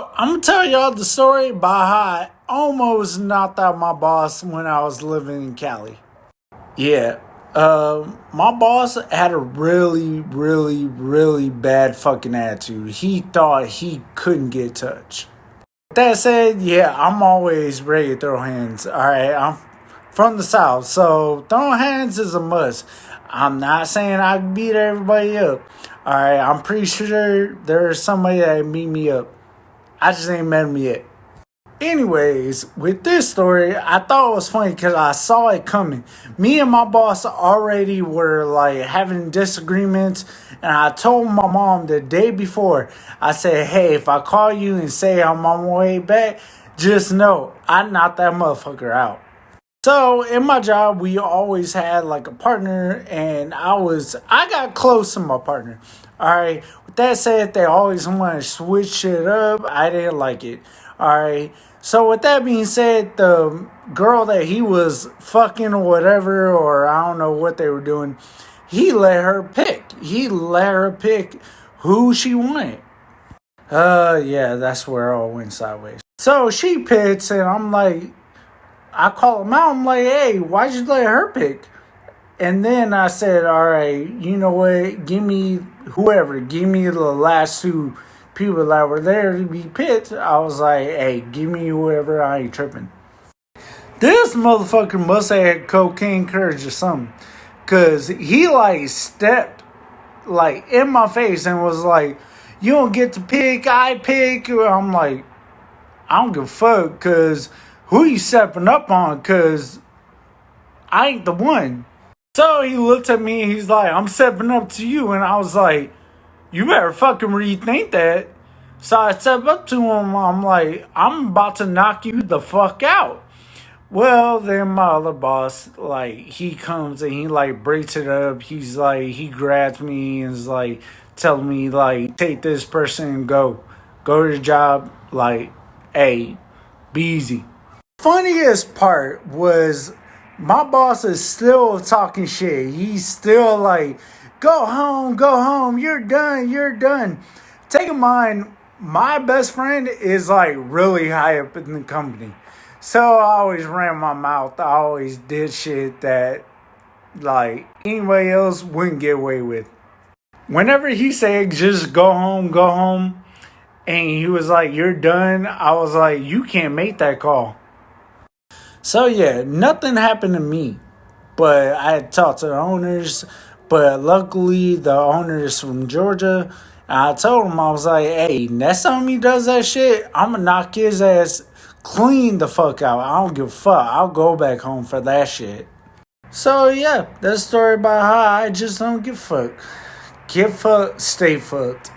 So I'm gonna tell y'all the story about how I almost knocked out my boss when I was living in Cali. Yeah, my boss had a really bad fucking attitude. He thought he couldn't get touched. That said, yeah, I'm always ready to throw hands. All right, I'm from the South, so throwing hands is a must. I'm not saying I can beat everybody up. All right, I'm pretty sure there's somebody that beat me up. I just ain't met him yet. Anyways, with this story, I thought it was funny because I saw it coming. Me and my boss already were like having disagreements, and I told my mom the day before. I said, "Hey, if I call you and say I'm on my way back, just know I knocked that motherfucker out." So in my job, we always had like a partner, and I got close to my partner. All right. With that said, they always want to switch shit up. I didn't like it. All right. So with that being said, the girl that he was fucking or whatever, or I don't know what they were doing, he let her pick. He let her pick who she wanted. Yeah, that's where it all went sideways. So she picks, and I'm like, I call him out. I'm like, hey, why'd you let her pick? And then I said, all right, you know what? Give me whoever. Give me the last two people that were there to be picked. I was like, hey, give me whoever. I ain't tripping. This motherfucker must have had cocaine courage or something. Because he like stepped like in my face and was like, you don't get to pick, I pick. I'm like, I don't give a fuck because who you stepping up on? Because I ain't the one. So he looked at me. He's like, I'm stepping up to you. And I was like, you better fucking rethink that. So I stepped up to him. I'm like, I'm about to knock you the fuck out. Well, then my other boss, like, he comes and he, like, breaks it up. He's like, he grabs me and is like, telling me, like, take this person and go. Go to the job. Like, hey, be easy. Funniest part was my boss is still talking shit. He's still like, go home, you're done. Take in mind, my best friend is like really high up in the company. So I always ran my mouth. I always did shit that like anybody else wouldn't get away with. Whenever he said just go home, and he was like, you're done, I was like, you can't make that call. So yeah, nothing happened to me, but I had talked to the owners. But luckily, the owner is from Georgia. And I told him, I was like, hey, next time he does that shit, I'm gonna knock his ass clean the fuck out. I don't give a fuck. I'll go back home for that shit. So yeah, that's the story about how I just don't give a fuck. Get fucked, stay fucked.